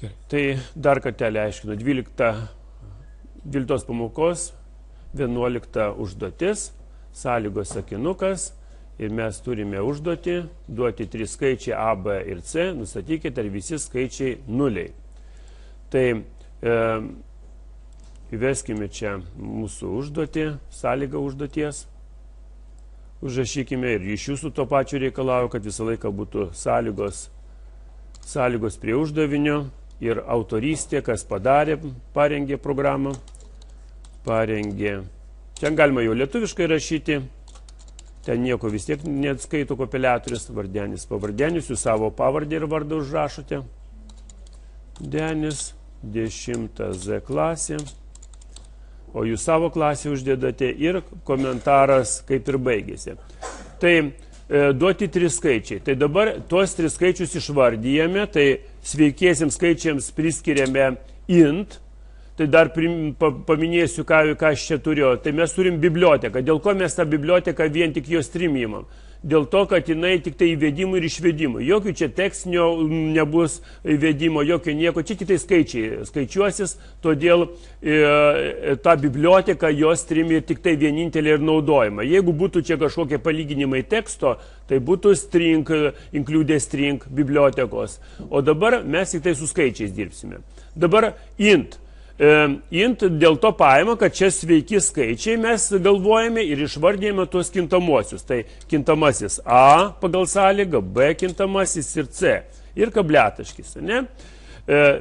Tai dar kartelį aiškinu, 12 pamokos, 11 užduotis, sąlygos sakinukas ir mes turime užduotį, duoti 3 skaičiai A, B ir C, nustatykite, ar visi skaičiai nuliai. Tai įveskime čia mūsų užduotį, sąlygą užduoties, užrašykime ir iš jūsų to pačio reikalauju, kad visą laiką būtų sąlygos prie uždavinio ir autorystė, kas padarė, parengė programą, parengė. Čia galima jau lietuviškai rašyti, ten nieko vis tiek neatskaito kompiliatorius, vardenis, pavardenis, jūs savo pavardę ir vardą užrašote. Denis, 10 Z klasė, o jūs savo klasę uždedate ir komentaras kaip ir baigėsi. Tai duoti 3 skaičiai. Tai dabar tuos 3 skaičius išvardyjame, tai sveikiesiems skaičiams priskiriame int. Tai dar paminėsiu, ką aš čia turiu. Tai mes turim biblioteką. Dėl ko mes tą biblioteką vien tik jos trim imam? Dėl to, kad jinai tik tai įvedimų ir išvedimų. Jokių čia tekstinio nebus įvedimo, jokio nieko. Čia tik tai skaičiai skaičiuosis, todėl ta biblioteka jos trim ir tik tai vienintelė ir naudojama. Jeigu būtų čia kažkokie palyginimai teksto, tai būtų string, include string bibliotekos. O dabar mes tik tai su skaičiais dirbsime. Dabar int. Int dėl to paima, kad čia sveiki skaičiai mes galvojame ir išvardėjame tuos kintamuosius. Tai kintamasis A pagal sąlygą, B kintamasis ir C. Ir kabliataškis. Ne?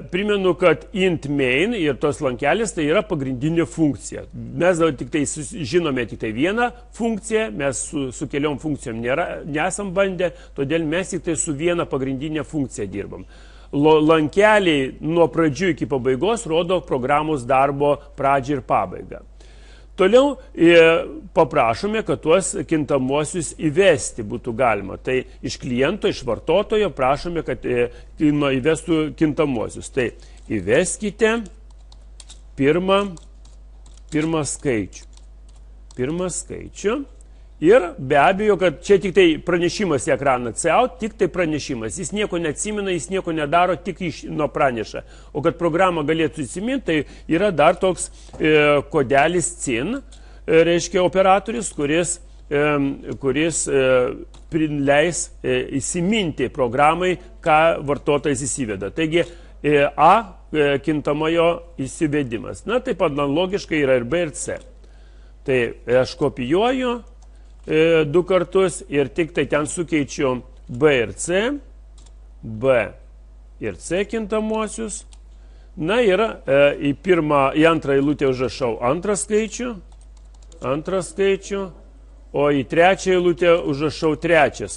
Primenu, kad int main ir tos lankelis tai yra pagrindinė funkcija. Mes tik tai žinome tik tai vieną funkciją, mes su keliom funkcijom nesam bandę, todėl mes tik tai su viena pagrindinė funkcija dirbam. Lankeliai nuo pradžių iki pabaigos rodo programos darbo pradžią ir pabaigą. Toliau paprašome, kad tuos kintamuosius įvesti būtų galima. Tai iš kliento, iš vartotojo prašome, kad įvestų kintamuosius. Tai įveskite pirmą skaičių. Pirmą skaičių. Ir be abejo, kad čia tik tai pranešimas į ekraną CAUT, tik tai pranešimas. Jis nieko neatsimena, jis nieko nedaro, tik nuo praneša. O kad programą galėtų įsiminti, tai yra dar toks kodelis CIN, reiškia operatorius, kuris leis įsiminti programai, ką vartotojas įsiveda. Taigi A kintamojo įsivedimas. Na, taip analogiškai yra ir B ir C. Tai aš kopijuoju 2 kartus ir tik tai ten sukeičiu B ir C, B ir C kintamuosius. Na ir į antrą eilutę užrašau antrą skaičių, o į trečią eilutę užrašau trečią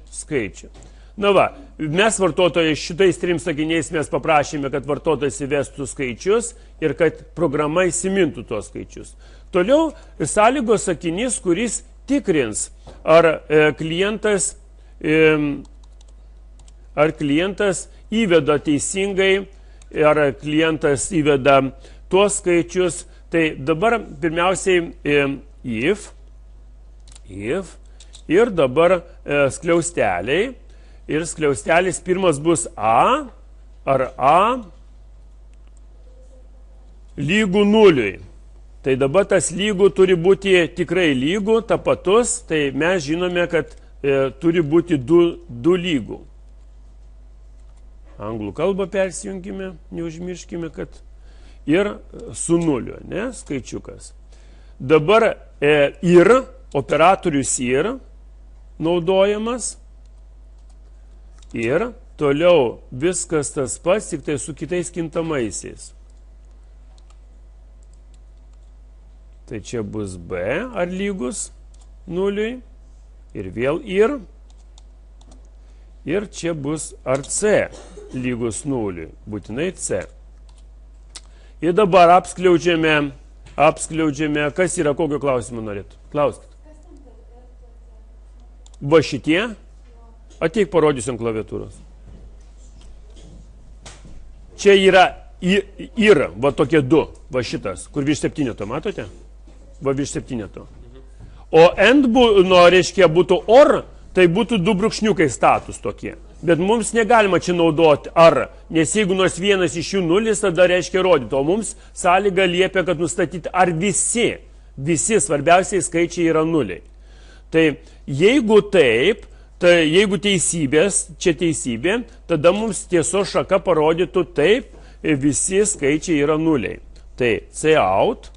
skaičių. Na va, mes vartotojai šitais 3 sakiniais mes paprašėme, kad vartotojas įvestų skaičius ir kad programa įsimintų tuos skaičius. Toliau sąlygos sakinys, kuris tikrins, ar klientas įveda teisingai, ar klientas įveda tuos skaičius. Tai dabar pirmiausiai if ir dabar skliausteliai. Ir skliaustelis pirmas bus A, ar A lygų 0. Tai dabar tas lygų turi būti tikrai lygų, tapatus, tai mes žinome, kad turi būti 2 lygų. Anglų kalbą persijungime, neužmirškime, kad ir su 0, ne, skaičiukas. Dabar ir, operatorius ir naudojamas. Ir toliau viskas tas pats, tik tai su kitais kintamaisiais. Tai čia bus B, ar lygus 0, ir vėl ir. Ir čia bus ar C lygus 0, būtinai C. Ir dabar apskliaudžiame, kas yra, kokio klausimo norėtų. Klauskite. Va šitie? Ateik parodysiu ant klaviatūros. Čia yra ir, va tokie 2, va šitas, kur virš 7, matote? Va virš 7. O end, reiškia, būtų or, tai būtų 2 brūkšniukai status tokie. Bet mums negalima čia naudoti ar, nes jeigu nors vienas iš jų nulis, tada reiškia rodyti, o mums sąlyga liepia, kad nustatyti ar visi svarbiausiai skaičiai yra nuliai. Tai jeigu taip, tai jeigu teisybės, čia teisybė, tada mums tiesos šaka parodytų taip, visi skaičiai yra nuliai. Tai cout,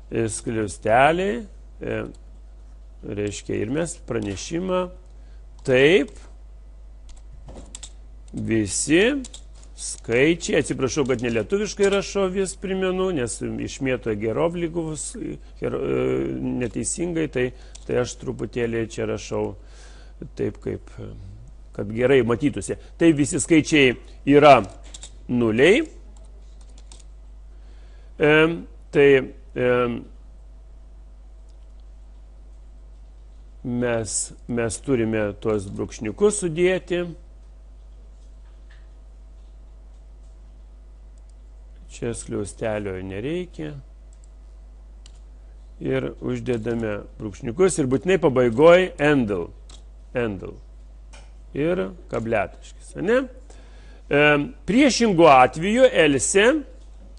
skliausteliai, reiškia ir mes pranešimą, taip, visi skaičiai, atsiprašau, kad nelietuviškai rašau, vis primenu, nes išmėto gerovlygus neteisingai, tai aš truputėlį čia rašau taip, kaip, kad gerai matytųsi. Tai visi skaičiai yra nuliai. Mes turime tuos brūkšniukus sudėti. Čia skliaustelio nereikia. Ir uždedame brūkšniukus ir būtinai pabaigoje endl. Ir kabletaškis. Priešingų atveju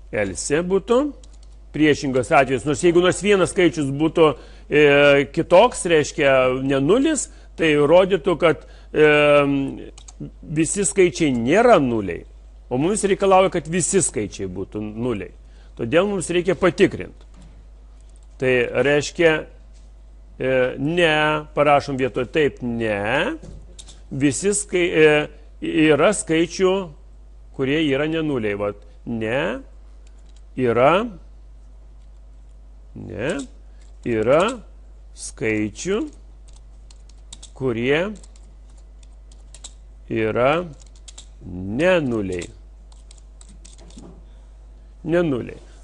else būtų, priešingos atvejus, nors jeigu nors vienas skaičius būtų kitoks, reiškia ne nulis, tai rodytų, kad visi skaičiai nėra nuliai, o mums reikalauja, kad visi skaičiai būtų nuliai. Todėl mums reikia patikrinti. Tai reiškia ne, parašom vietoj taip, ne, visi yra skaičių, kurie yra ne nuliai. Vat, yra skaičių, kurie yra nenuliai.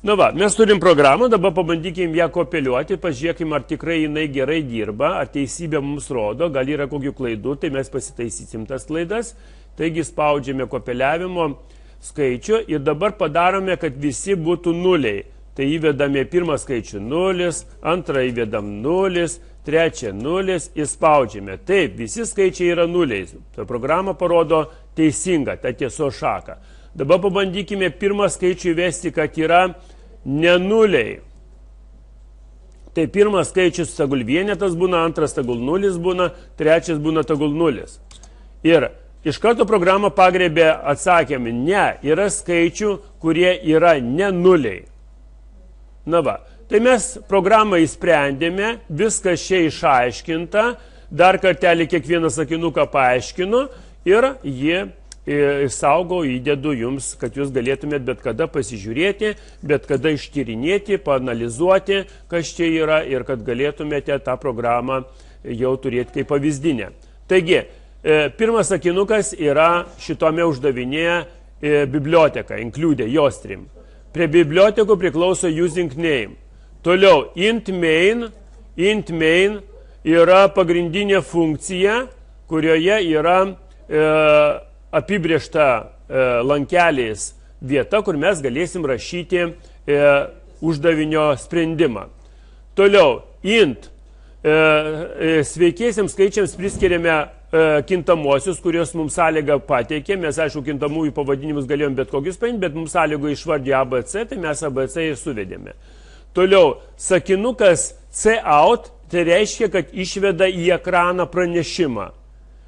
Na va, mes turim programą, dabar pabandykim ją kopeliuoti, pažiūrėkim, ar tikrai jinai gerai dirba, ar teisybė mums rodo, gal yra kokių klaidų, tai mes pasitaisysim tas klaidas. Taigi spaudžiame kopeliavimo skaičių ir dabar padarome, kad visi būtų nuliai. Tai įvedame pirmą skaičių 0, antrą įvedam 0, trečią 0 ir spaudžiame. Taip, visi skaičiai yra nuliais. Ta programa parodo teisingą, tą tiesos šaką. Dabar pabandykime pirmą skaičių įvesti, kad yra nenuliai. Tai pirmas skaičius tegul vienetas būna, antras tegul 0 būna, trečias būna tegul 0. Ir iš karto programa pagrebė atsakymą, ne, yra skaičių, kurie yra nenuliai. Na va, tai mes programą įsprendėme, viskas čia išaiškinta, dar kartelį kiekvieną sakinuką paaiškinu ir jį saugau, įdedu jums, kad jūs galėtumėt bet kada pasižiūrėti, bet kada ištyrinėti, paanalizuoti, kas čia yra ir kad galėtumėte tą programą jau turėti kaip pavyzdinę. Taigi, pirmas sakinukas yra šitome uždavinėje biblioteka, include, Jostream. Prie bibliotekų priklauso using name. Toliau, int main yra pagrindinė funkcija, kurioje yra apibrėžta lankelės vieta, kur mes galėsim rašyti uždavinio sprendimą. Toliau, int sveikiesiams skaičiams priskiriame kintamosius, kurios mums sąlygą pateikė. Mes, aišku, kintamųjų pavadinimus galėjom bet kokius paimti, bet mums sąlygų išvardė ABC, tai mes ABC ir suvedėme. Toliau, sakinukas cout, tai reiškia, kad išveda į ekraną pranešimą.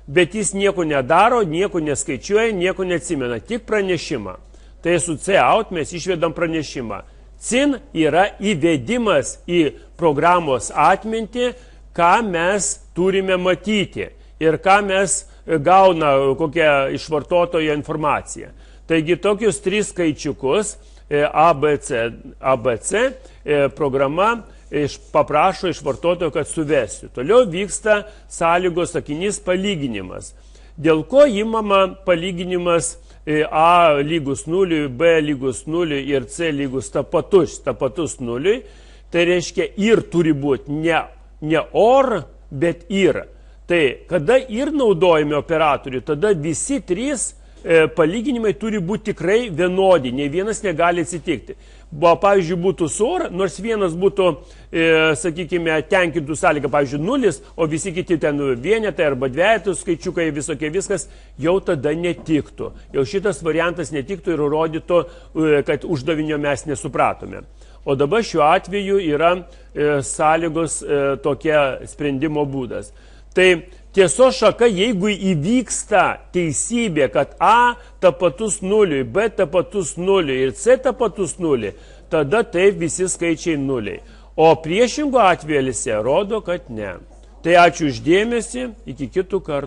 Bet jis nieko nedaro, nieko neskaičiuoja, nieko neatsimena, tik pranešimą. Tai su cout mes išvedam pranešimą. Cin yra įvedimas į programos atmintį, ką mes turime matyti ir ką mes gauna kokią iš vartotojo informaciją. Taigi tokius 3 skaičiukus ABC programa paprašo iš vartotojo, kad suvesiu. Toliau vyksta sąlygos sakinys palyginimas. Dėl ko imama palyginimas A lygus 0, B lygus 0 ir C lygus tapatus 0, tai reiškia ir turi būti ne or, bet ir. Tai kada ir naudojame operatorių, tada visi 3 palyginimai turi būti tikrai vienodi, nei vienas negali atsitikti. Pavyzdžiui, būtų su ora, nors vienas būtų, sakykime, tenkintų sąlygą, pavyzdžiui, 0, o visi kiti ten vienetai arba dvejetų skaičiukai, visokie viskas, jau tada netiktų. Jau šitas variantas netiktų ir rodytų, kad uždavinio mes nesupratome. O dabar šiuo atveju yra sąlygos tokia sprendimo būdas. Tai tiesos šaka, jeigu įvyksta teisybė, kad A tapatus 0, B tapatus 0 ir C tapatus 0, tada taip visi skaičiai 0. O priešingo atveju rodo, kad ne. Tai ačiū uždėmesį, iki kitų kartų.